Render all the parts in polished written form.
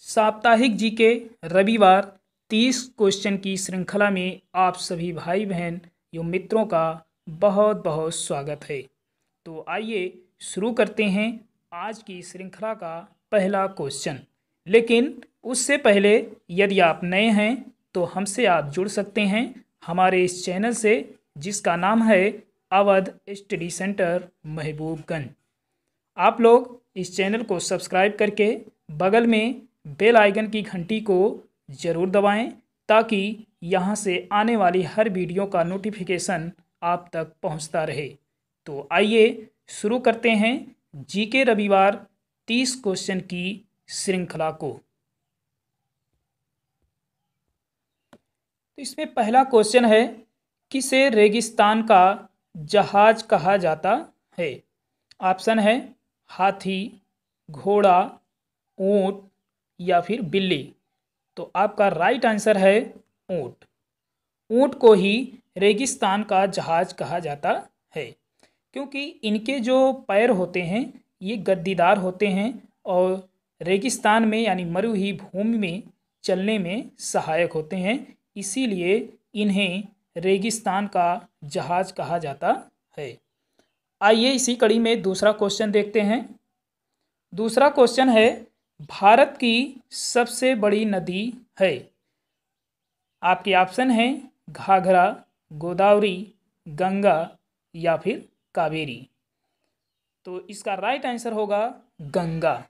साप्ताहिक जीके रविवार 30 क्वेश्चन की श्रृंखला में आप सभी भाई बहन एवं मित्रों का बहुत बहुत स्वागत है। तो आइए शुरू करते हैं आज की श्रृंखला का पहला क्वेश्चन। लेकिन उससे पहले यदि आप नए हैं तो हमसे आप जुड़ सकते हैं हमारे इस चैनल से, जिसका नाम है अवध स्टडी सेंटर महबूबगंज। आप लोग इस चैनल को सब्सक्राइब करके बगल में बेल आइकन की घंटी को ज़रूर दबाएं, ताकि यहाँ से आने वाली हर वीडियो का नोटिफिकेशन आप तक पहुँचता रहे। तो आइए शुरू करते हैं जीके रविवार 30 क्वेश्चन की श्रृंखला को। तो इसमें पहला क्वेश्चन है, किसे रेगिस्तान का जहाज कहा जाता है? ऑप्शन है हाथी, घोड़ा, ऊंट या फिर बिल्ली। तो आपका राइट आंसर है ऊंट। ऊंट को ही रेगिस्तान का जहाज कहा जाता है, क्योंकि इनके जो पैर होते हैं ये गद्दीदार होते हैं और रेगिस्तान में यानी मरुही भूमि में चलने में सहायक होते हैं, इसीलिए इन्हें रेगिस्तान का जहाज कहा जाता है। आइए इसी कड़ी में दूसरा क्वेश्चन देखते हैं। दूसरा क्वेश्चन है, भारत की सबसे बड़ी नदी है? आपके ऑप्शन हैं घाघरा, गोदावरी, गंगा या फिर कावेरी। तो इसका राइट आंसर होगा गंगा।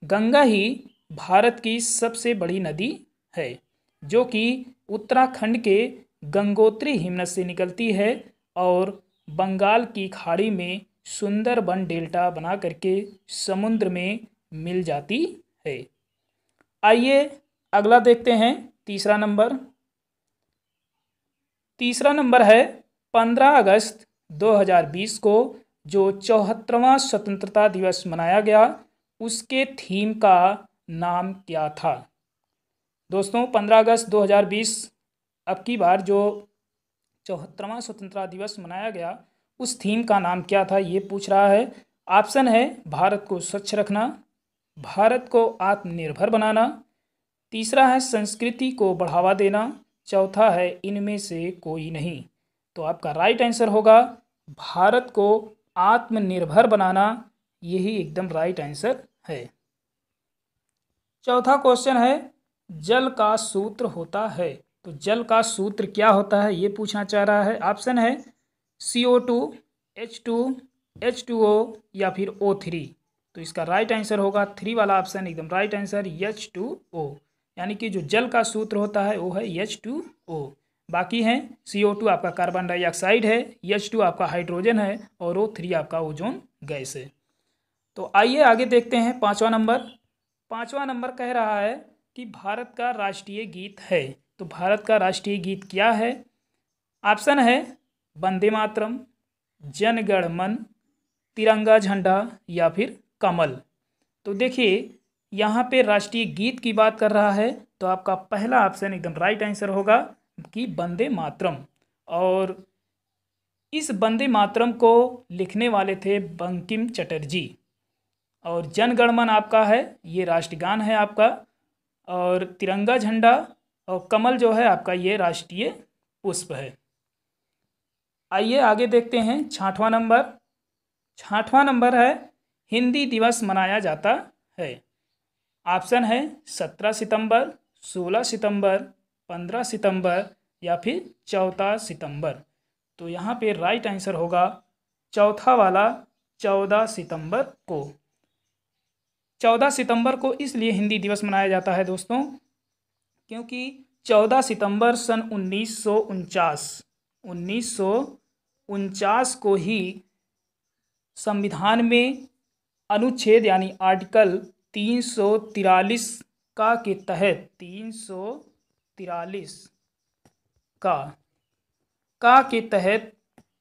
गंगा ही भारत की सबसे बड़ी नदी है, जो कि उत्तराखंड के गंगोत्री हिमनद से निकलती है और बंगाल की खाड़ी में सुंदरबन डेल्टा बना करके समुद्र में मिल जाती है। आइए अगला देखते हैं। तीसरा नंबर है 15 अगस्त 2020 को जो 74वां स्वतंत्रता दिवस मनाया गया, उसके थीम का नाम क्या था? दोस्तों 15 अगस्त 2020 अब की बार जो 74वां स्वतंत्रता दिवस मनाया गया, उस थीम का नाम क्या था ये पूछ रहा है। ऑप्शन है भारत को स्वच्छ रखना, भारत को आत्मनिर्भर बनाना, तीसरा है संस्कृति को बढ़ावा देना, चौथा है इनमें से कोई नहीं। तो आपका राइट आंसर होगा भारत को आत्मनिर्भर बनाना, यही एकदम राइट आंसर है। चौथा क्वेश्चन है, जल का सूत्र होता है। तो जल का सूत्र क्या होता है ये पूछना चाह रहा है। ऑप्शन है CO2, H2, H2O या फिर O3। तो इसका राइट आंसर होगा 3 वाला ऑप्शन एकदम राइट आंसर, H2O। यानी कि जो जल का सूत्र होता है वो है H2O। बाकी हैं CO2 आपका कार्बन डाइऑक्साइड है, H2 आपका हाइड्रोजन है और O3 आपका ओजोन गैस है। तो आइए आगे देखते हैं पाँचवा नंबर कह रहा है कि भारत का राष्ट्रीय गीत है। तो भारत का राष्ट्रीय गीत क्या है? ऑप्शन है वंदे मातरम, जन गण मन, तिरंगा झंडा या फिर कमल। तो देखिए यहाँ पे राष्ट्रीय गीत की बात कर रहा है, तो आपका पहला ऑप्शन एकदम राइट आंसर होगा कि वंदे मातरम। और इस वंदे मातरम को लिखने वाले थे बंकिम चटर्जी। और जन गण मन आपका है, ये राष्ट्रगान है आपका। और तिरंगा झंडा और कमल जो है आपका, ये राष्ट्रीय पुष्प है। आइए आगे देखते हैं छठवां नंबर है, हिंदी दिवस मनाया जाता है। ऑप्शन है 17 सितंबर, 16 सितंबर, 15 सितंबर या फिर 14 सितंबर। तो यहाँ पे राइट आंसर होगा चौथा वाला, 14 सितंबर को। 14 सितंबर को इसलिए हिंदी दिवस मनाया जाता है दोस्तों, क्योंकि 14 सितंबर सन 1949 को ही संविधान में अनुच्छेद यानी आर्टिकल 343 का के तहत 343 का के तहत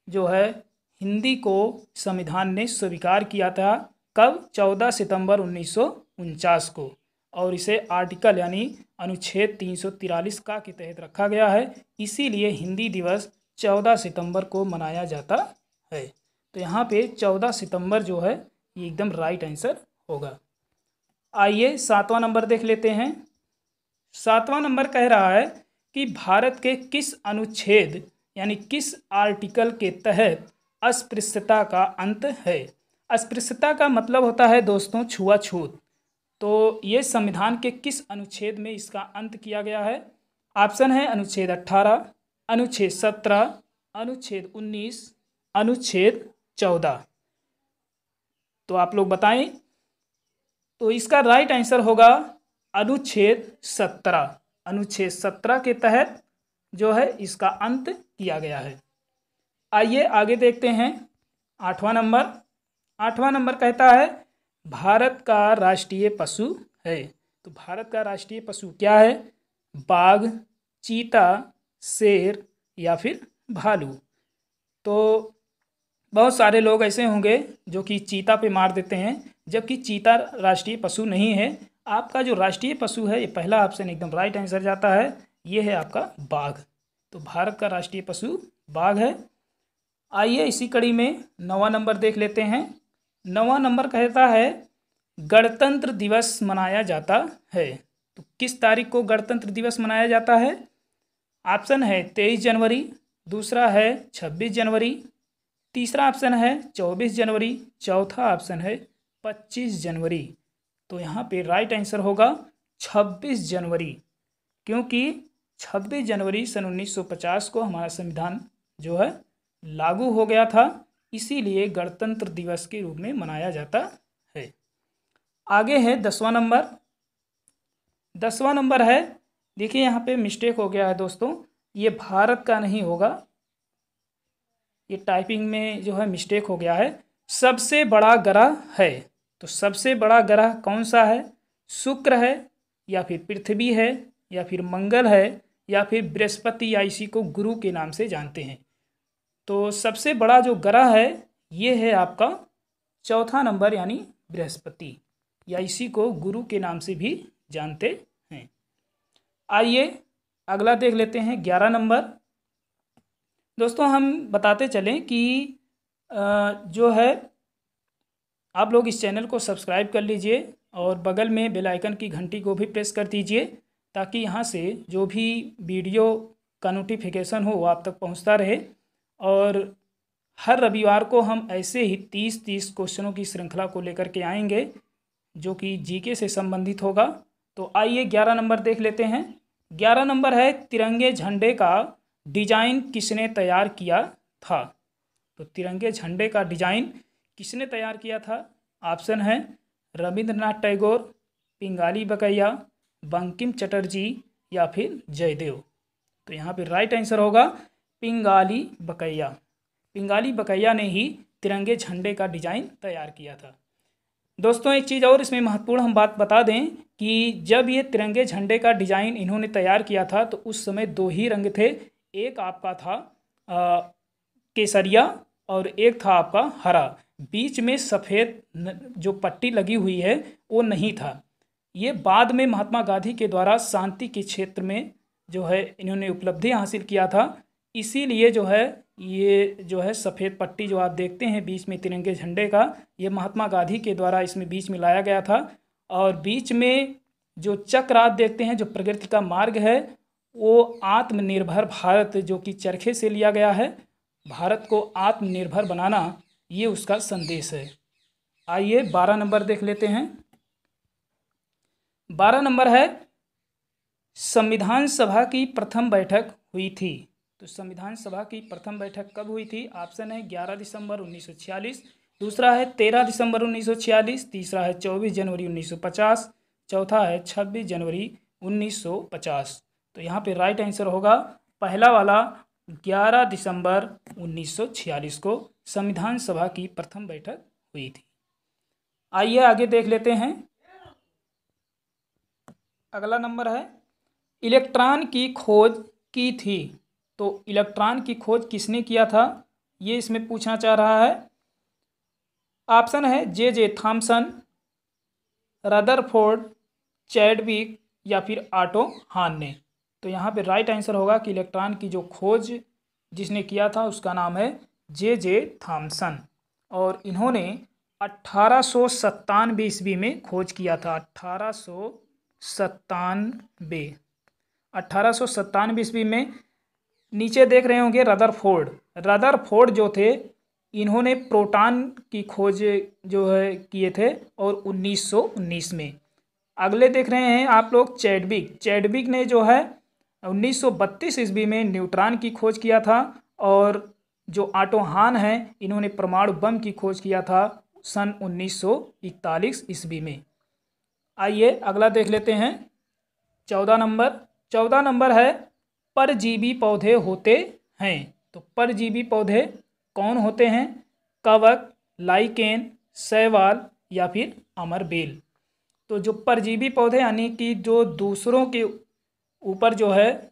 जो है हिंदी को संविधान ने स्वीकार किया था। कब? 14 सितंबर 1949 को। और इसे आर्टिकल यानी अनुच्छेद 343 का के तहत रखा गया है, इसीलिए हिंदी दिवस 14 सितंबर को मनाया जाता है। तो यहाँ पे 14 सितंबर जो है ये एकदम राइट आंसर होगा। आइए 7वां नंबर देख लेते हैं। 7वां नंबर कह रहा है कि भारत के किस अनुच्छेद यानी किस आर्टिकल के तहत अस्पृश्यता का अंत है। अस्पृश्यता का मतलब होता है दोस्तों छुआछूत। तो ये संविधान के किस अनुच्छेद में इसका अंत किया गया है। ऑप्शन है अनुच्छेद 18, अनुच्छेद 17, अनुच्छेद 19, अनुच्छेद 14। तो आप लोग बताएं। तो इसका राइट आंसर होगा अनुच्छेद 17। अनुच्छेद 17 के तहत जो है इसका अंत किया गया है। आइए आगे देखते हैं 8वां नंबर। 8वां नंबर कहता है भारत का राष्ट्रीय पशु है। तो भारत का राष्ट्रीय पशु क्या है। बाघ, चीता, शेर या फिर भालू। तो बहुत सारे लोग ऐसे होंगे जो कि चीता पे मार देते हैं, जबकि चीता राष्ट्रीय पशु नहीं है। आपका जो राष्ट्रीय पशु है, ये पहला ऑप्शन एकदम राइट आंसर जाता है, ये है आपका बाघ। तो भारत का राष्ट्रीय पशु बाघ है। आइए इसी कड़ी में 9वां नंबर देख लेते हैं। 9वां नंबर कहता है गणतंत्र दिवस मनाया जाता है। तो किस तारीख को गणतंत्र दिवस मनाया जाता है। ऑप्शन है 23 जनवरी, दूसरा है 26 जनवरी, तीसरा ऑप्शन है 24 जनवरी, चौथा ऑप्शन है 25 जनवरी। तो यहाँ पे राइट आंसर होगा 26 जनवरी, क्योंकि 26 जनवरी सन 1950 को हमारा संविधान जो है लागू हो गया था, इसीलिए गणतंत्र दिवस के रूप में मनाया जाता है। आगे है 10वां नंबर। 10वां नंबर है, देखिए यहाँ पे मिस्टेक हो गया है दोस्तों, ये भारत का नहीं होगा, ये टाइपिंग में जो है मिस्टेक हो गया है। सबसे बड़ा ग्रह है। तो सबसे बड़ा ग्रह कौन सा है। शुक्र है या फिर पृथ्वी है या फिर मंगल है या फिर बृहस्पति, या इसी को गुरु के नाम से जानते हैं। तो सबसे बड़ा जो ग्रह है ये है आपका चौथा नंबर यानी बृहस्पति, या इसी को गुरु के नाम से भी जानते हैं। आइए अगला देख लेते हैं 11 नंबर। दोस्तों हम बताते चलें कि जो है आप लोग इस चैनल को सब्सक्राइब कर लीजिए और बगल में बेल आइकन की घंटी को भी प्रेस कर दीजिए, ताकि यहाँ से जो भी वीडियो का नोटिफिकेशन हो वो आप तक पहुँचता रहे। और हर रविवार को हम ऐसे ही 30 क्वेश्चनों की श्रृंखला को लेकर के आएंगे, जो कि जीके से संबंधित होगा। तो आइए 11 नंबर देख लेते हैं। 11 नंबर है तिरंगे झंडे का डिजाइन किसने तैयार किया था। तो तिरंगे झंडे का डिजाइन किसने तैयार किया था। ऑप्शन है रविंद्रनाथ टैगोर, पिंगाली बकैया, बंकिम चटर्जी या फिर जयदेव। तो यहाँ पे राइट आंसर होगा पिंगाली बकैया। पिंगाली बकैया ने ही तिरंगे झंडे का डिजाइन तैयार किया था। दोस्तों एक चीज़ और इसमें महत्वपूर्ण हम बात बता दें कि जब ये तिरंगे झंडे का डिजाइन इन्होंने तैयार किया था तो उस समय 2 ही रंग थे। एक आपका था केसरिया और एक था आपका हरा। बीच में सफ़ेद जो पट्टी लगी हुई है वो नहीं था। ये बाद में महात्मा गांधी के द्वारा शांति के क्षेत्र में जो है इन्होंने उपलब्धि हासिल किया था, इसीलिए जो है ये जो है सफ़ेद पट्टी जो आप देखते हैं बीच में तिरंगे झंडे का, ये महात्मा गांधी के द्वारा इसमें बीच में लाया गया था। और बीच में जो चक्र आप देखते हैं, जो प्रगति का मार्ग है, वो आत्मनिर्भर भारत जो कि चरखे से लिया गया है। भारत को आत्मनिर्भर बनाना ये उसका संदेश है। आइए 12 नंबर देख लेते हैं। 12 नंबर है संविधान सभा की प्रथम बैठक हुई थी। तो संविधान सभा की प्रथम बैठक कब हुई थी। ऑप्शन है 11 दिसंबर 1946, दूसरा है 13 दिसंबर 1946, तीसरा है 24 जनवरी 1950, चौथा है 26 जनवरी 1950। तो यहाँ पे राइट आंसर होगा पहला वाला 11 दिसंबर 1946 को संविधान सभा की प्रथम बैठक हुई थी। आइए आगे देख लेते हैं। अगला नंबर है इलेक्ट्रॉन की खोज की थी। तो इलेक्ट्रॉन की खोज किसने किया था, ये इसमें पूछना चाह रहा है। ऑप्शन है जे थॉमसन, रदरफोर्ड, चैडविक या फिर ऑटो हान ने। तो यहाँ पे राइट आंसर होगा कि इलेक्ट्रॉन की जो खोज जिसने किया था उसका नाम है जे थॉमसन, और इन्होंने 1897 ईस्वी में खोज किया था। 1897 ईस्वी में। नीचे देख रहे होंगे रदरफोर्ड। रदरफोर्ड जो थे, इन्होंने प्रोटॉन की खोज जो है किए थे, और 1919 में। अगले देख रहे हैं आप लोग चैडविक। चैडविक ने जो है 1932 ईस्वी में न्यूट्रॉन की खोज किया था, और जो ऑटो हान है, इन्होंने परमाणु बम की खोज किया था सन 1941 ईस्वी में। आइए अगला देख लेते हैं 14 नंबर। 14 नंबर है परजीवी पौधे होते हैं। तो परजीवी पौधे कौन होते हैं? कवक, लाइकेन, शैवाल या फिर अमरबेल। तो जो परजीवी पौधे यानी कि जो दूसरों के ऊपर जो है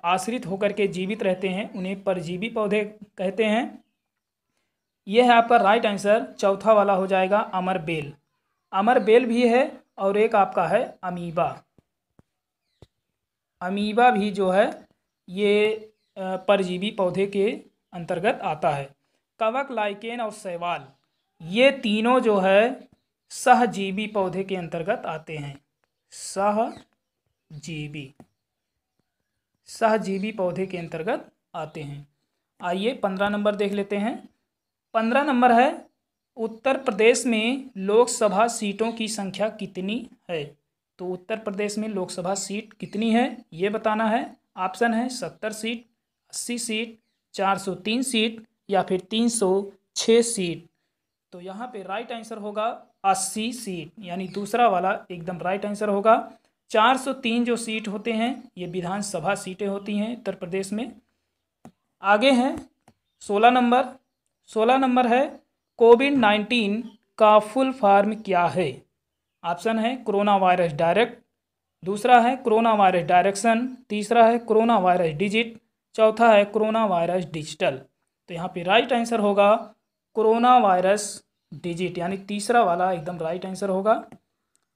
आश्रित होकर के जीवित रहते हैं, उन्हें परजीवी पौधे कहते हैं। यह है आपका राइट आंसर। चौथा वाला हो जाएगा अमरबेल। अमरबेल भी है, और एक आपका है अमीबा। अमीबा भी जो है ये परजीवी पौधे के अंतर्गत आता है। कवक, लाइकेन और शैवाल, ये तीनों जो है सहजीवी पौधे के अंतर्गत आते हैं। सहजीवी पौधे के अंतर्गत आते हैं। आइए 15 नंबर देख लेते हैं। 15 नंबर है उत्तर प्रदेश में लोकसभा सीटों की संख्या कितनी है? तो उत्तर प्रदेश में लोकसभा सीट कितनी है ये बताना है। ऑप्शन है 70 सीट, 80 सीट, 403 सीट या फिर 306 सीट। तो यहाँ पे राइट आंसर होगा 80 सीट, यानी दूसरा वाला एकदम राइट आंसर होगा। 403 जो सीट होते हैं ये विधानसभा सीटें होती हैं उत्तर प्रदेश में। आगे हैं 16 नंबर। 16 नंबर है कोविड-19 का फुल फॉर्म क्या है? ऑप्शन है कोरोना वायरस डायरेक्ट, दूसरा है कोरोना वायरस डायरेक्शन, तीसरा है कोरोना वायरस डिजिट, चौथा है कोरोना वायरस डिजिटल। तो यहाँ पे राइट आंसर होगा कोरोना वायरस डिजिट, यानी तीसरा वाला एकदम राइट आंसर होगा।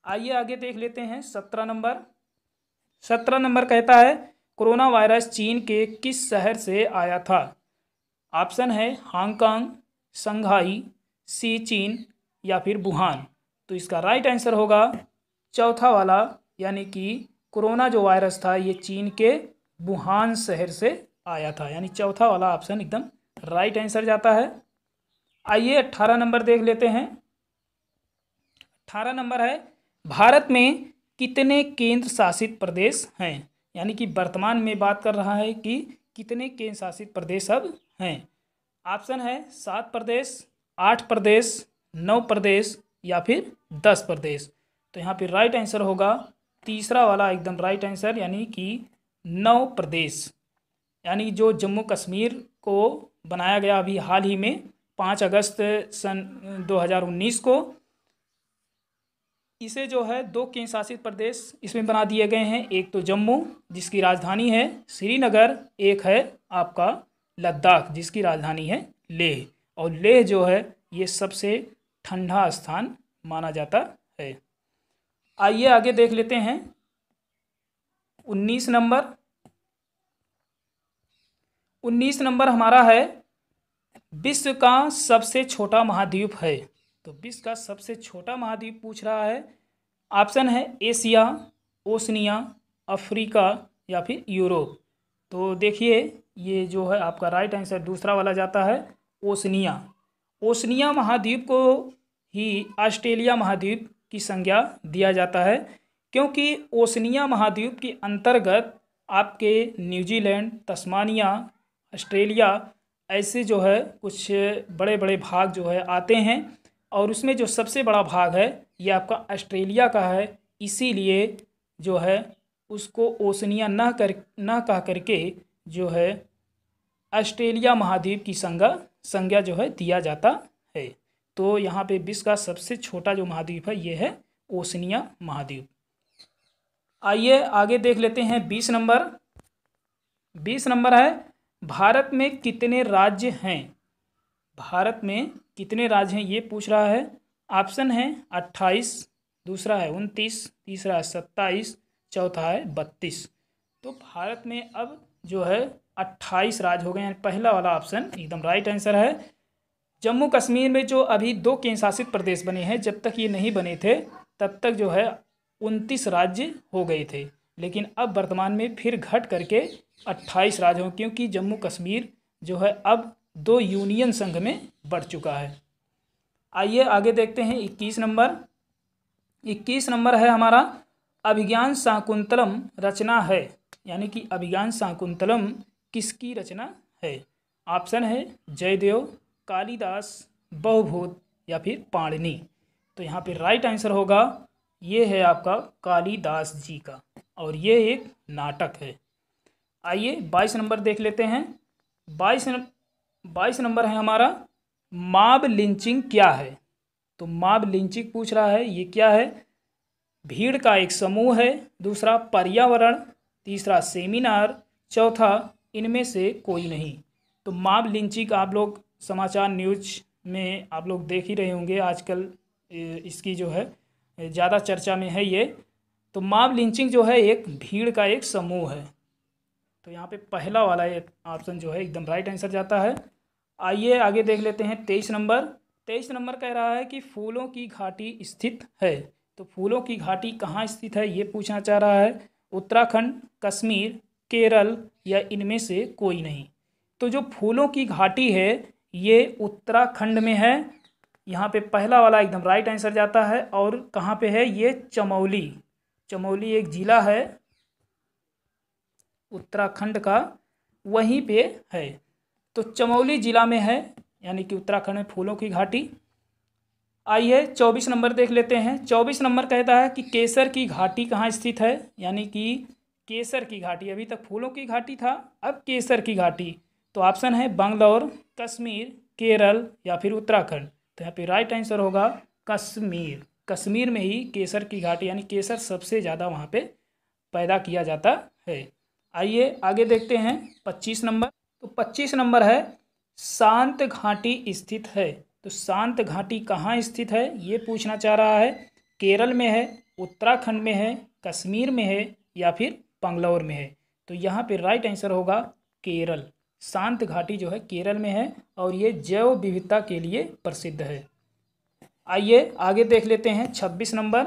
आइए आगे देख लेते हैं 17 नंबर। 17 नंबर कहता है कोरोना वायरस चीन के किस शहर से आया था? ऑप्शन है हांगकांग, शंघाई, चीन या फिर वुहान। तो इसका राइट आंसर होगा चौथा वाला, यानी कि कोरोना जो वायरस था ये चीन के वुहान शहर से आया था, यानी चौथा वाला ऑप्शन एकदम राइट आंसर जाता है। आइए 18 नंबर देख लेते हैं। 18 नंबर है भारत में कितने केंद्र शासित प्रदेश हैं? यानी कि वर्तमान में बात कर रहा है कि कितने केंद्र शासित प्रदेश अब हैं। ऑप्शन है 7 प्रदेश, 8 प्रदेश, 9 प्रदेश या फिर 10 प्रदेश। तो यहाँ पे राइट आंसर होगा तीसरा वाला एकदम राइट आंसर, यानी कि 9 प्रदेश। यानी जो जम्मू कश्मीर को बनाया गया अभी हाल ही में 5 अगस्त सन 2019 को, इसे जो है 2 केंद्र शासित प्रदेश इसमें बना दिए गए हैं। एक तो जम्मू जिसकी राजधानी है श्रीनगर, एक है आपका लद्दाख जिसकी राजधानी है लेह। और लेह जो है ये सबसे ठंडा स्थान माना जाता है। आइए आगे देख लेते हैं 19 नंबर। 19 नंबर हमारा है विश्व का सबसे छोटा महाद्वीप है। तो विश्व का सबसे छोटा महाद्वीप पूछ रहा है। ऑप्शन है एशिया, ओशनिया, अफ्रीका या फिर यूरोप। तो देखिए ये जो है आपका राइट आंसर दूसरा वाला जाता है ओशनिया। ओशनिया महाद्वीप को ही ऑस्ट्रेलिया महाद्वीप की संज्ञा दिया जाता है, क्योंकि ओशनिया महाद्वीप के अंतर्गत आपके न्यूजीलैंड, तस्मानिया, ऑस्ट्रेलिया ऐसे जो है कुछ बड़े बड़े भाग जो है आते हैं, और उसमें जो सबसे बड़ा भाग है ये आपका ऑस्ट्रेलिया का है। इसीलिए जो है उसको ओशनिया ना कह करके जो है ऑस्ट्रेलिया महाद्वीप की संज्ञा जो है दिया जाता है। तो यहाँ पे विश्व का सबसे छोटा जो महाद्वीप है ये है ओशनिया महाद्वीप। आइए आगे देख लेते हैं 20 नंबर। 20 नंबर है भारत में कितने राज्य हैं? भारत में कितने राज्य हैं ये पूछ रहा है। ऑप्शन है 28, दूसरा है 29, तीसरा है 27, चौथा है 32। तो भारत में अब जो है 28 राज्य हो गए हैं। पहला वाला ऑप्शन एकदम राइट आंसर है। जम्मू कश्मीर में जो अभी 2 केंद्र शासित प्रदेश बने हैं, जब तक ये नहीं बने थे तब तक जो है 29 राज्य हो गए थे, लेकिन अब वर्तमान में फिर घट करके 28 राज्य हों, क्योंकि जम्मू कश्मीर जो है अब 2 यूनियन संघ में बढ़ चुका है। आइए आगे देखते हैं 21 नंबर। 21 नंबर है हमारा अभिज्ञान शाकुंतलम रचना है, यानी कि अभिज्ञान शाकुंतलम किसकी रचना है? ऑप्शन है जयदेव, कालिदास, बहुभूत या फिर पाणिनि। तो यहाँ पे राइट आंसर होगा ये है आपका कालिदास जी का, और ये एक नाटक है। आइए 22 नंबर देख लेते हैं। 22 नंबर है हमारा मॉब लिंचिंग क्या है? तो मॉब लिंचिंग पूछ रहा है, ये क्या है? भीड़ का एक समूह है, दूसरा पर्यावरण, तीसरा सेमिनार, चौथा इनमें से कोई नहीं। तो मॉब लिंचिंग आप लोग समाचार न्यूज में आप लोग देख ही रहे होंगे, आजकल इसकी जो है ज़्यादा चर्चा में है ये। तो मॉब लिंचिंग जो है एक भीड़ का एक समूह है। तो यहाँ पे पहला वाला एक ऑप्शन जो है एकदम राइट आंसर जाता है। आइए आगे देख लेते हैं 23 नंबर। 23 नंबर कह रहा है कि फूलों की घाटी स्थित है। तो फूलों की घाटी कहाँ स्थित है ये पूछना चाह रहा है। उत्तराखंड, कश्मीर, केरल या इनमें से कोई नहीं। तो जो फूलों की घाटी है ये उत्तराखंड में है। यहाँ पे पहला वाला एकदम राइट आंसर जाता है। और कहाँ पे है ये? चमोली। चमोली एक जिला है उत्तराखंड का, वहीं पे है। तो चमोली जिला में है, यानी कि उत्तराखंड में फूलों की घाटी। आइए 24 नंबर देख लेते हैं। 24 नंबर कहता है कि केसर की घाटी कहाँ स्थित है? यानी कि केसर की घाटी, अभी तक फूलों की घाटी था, अब केसर की घाटी। तो ऑप्शन है बंगलौर, कश्मीर, केरल या फिर उत्तराखंड। तो यहाँ पे राइट आंसर होगा कश्मीर। कश्मीर में ही केसर की घाटी, यानी केसर सबसे ज़्यादा वहाँ पे पैदा किया जाता है। आइए आगे देखते हैं 25 नंबर। तो 25 नंबर है शांत घाटी स्थित है। तो शांत घाटी कहाँ स्थित है ये पूछना चाह रहा है। केरल में है, उत्तराखंड में है, कश्मीर में है या फिर बंगलौर में है। तो यहाँ पे राइट आंसर होगा केरल। शांत घाटी जो है केरल में है और ये जैव विविधता के लिए प्रसिद्ध है। आइए आगे देख लेते हैं 26 नंबर।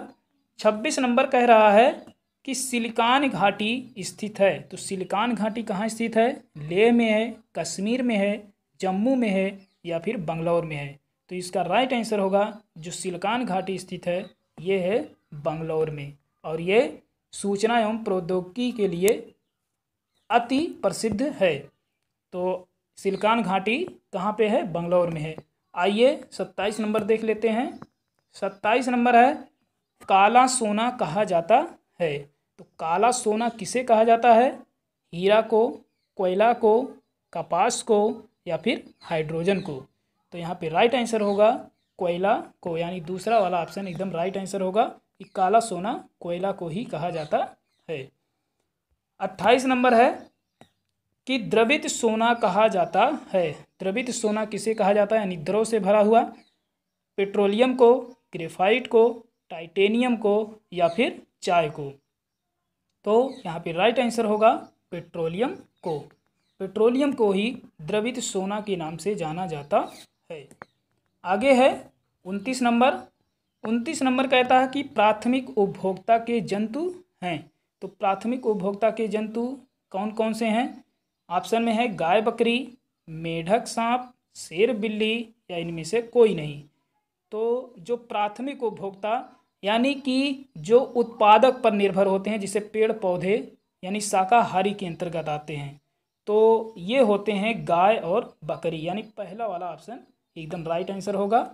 26 नंबर कह रहा है कि सिलिकॉन घाटी स्थित है। तो सिलिकॉन घाटी कहाँ स्थित है? लेह में है, कश्मीर में है, जम्मू में है या फिर बंगलौर में है। तो इसका राइट आंसर होगा जो सिलिकॉन घाटी स्थित है ये है बंगलौर में, और ये सूचना एवं प्रौद्योगिकी के लिए अति प्रसिद्ध है। तो सिलिकॉन घाटी कहाँ पे है? बंगलौर में है। आइए 27 नंबर देख लेते हैं। 27 नंबर है काला सोना कहा जाता है। तो काला सोना किसे कहा जाता है? हीरा को, कोयला को, कपास को या फिर हाइड्रोजन को। तो यहाँ पे राइट आंसर होगा कोयला को, यानी दूसरा वाला ऑप्शन एकदम राइट आंसर होगा कि काला सोना कोयला को ही कहा जाता है। 28 नंबर है कि द्रवित सोना कहा जाता है। द्रवित सोना किसे कहा जाता है? यानी द्रव से भरा हुआ। पेट्रोलियम को, ग्रेफाइट को, टाइटेनियम को या फिर चाय को। तो यहाँ पे राइट आंसर होगा पेट्रोलियम को। पेट्रोलियम को ही द्रवित सोना के नाम से जाना जाता है। आगे है 29 नंबर। 29 नंबर कहता है कि प्राथमिक उपभोक्ता के जंतु हैं। तो प्राथमिक उपभोक्ता के जंतु कौन कौन से हैं? ऑप्शन में है गाय बकरी, मेढक सांप, शेर बिल्ली या इनमें से कोई नहीं। तो जो प्राथमिक उपभोक्ता यानी कि जो उत्पादक पर निर्भर होते हैं, जिसे पेड़ पौधे यानी शाकाहारी के अंतर्गत आते हैं, तो ये होते हैं गाय और बकरी, यानी पहला वाला ऑप्शन एकदम राइट आंसर होगा।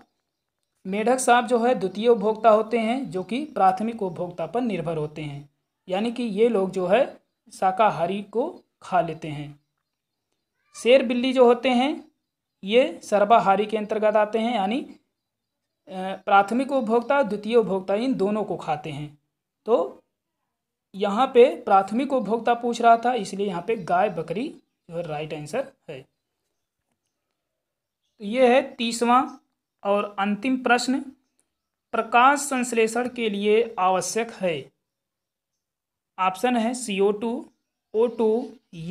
मेढक सांप जो है द्वितीय उपभोक्ता होते हैं, जो कि प्राथमिक उपभोक्ता पर निर्भर होते हैं, यानी कि ये लोग जो है शाकाहारी को खा लेते हैं। शेर बिल्ली जो होते हैं ये सर्वाहारी के अंतर्गत आते हैं, यानी प्राथमिक उपभोक्ता द्वितीय उपभोक्ता इन दोनों को खाते हैं। तो यहाँ पे प्राथमिक उपभोक्ता पूछ रहा था, इसलिए यहाँ पे गाय बकरी जो है राइट आंसर है। तो ये है 30वां और अंतिम प्रश्न। प्रकाश संश्लेषण के लिए आवश्यक है। ऑप्शन है CO2, O2,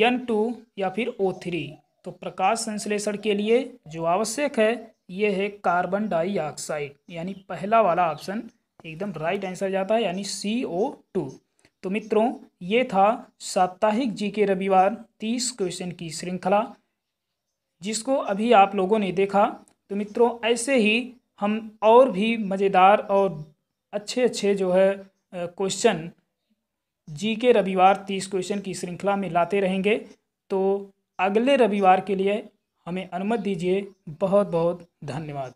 N2 या फिर O3। तो प्रकाश संश्लेषण के लिए जो आवश्यक है ये है कार्बन डाइऑक्साइड, यानी पहला वाला ऑप्शन एकदम राइट आंसर जाता है, यानी CO2। तो मित्रों, ये था साप्ताहिक जीके रविवार 30 क्वेश्चन की श्रृंखला, जिसको अभी आप लोगों ने देखा। तो मित्रों, ऐसे ही हम और भी मज़ेदार और अच्छे अच्छे जो है क्वेश्चन जीके रविवार 30 क्वेश्चन की श्रृंखला में लाते रहेंगे। तो अगले रविवार के लिए हमें अनुमति दीजिए। बहुत बहुत धन्यवाद।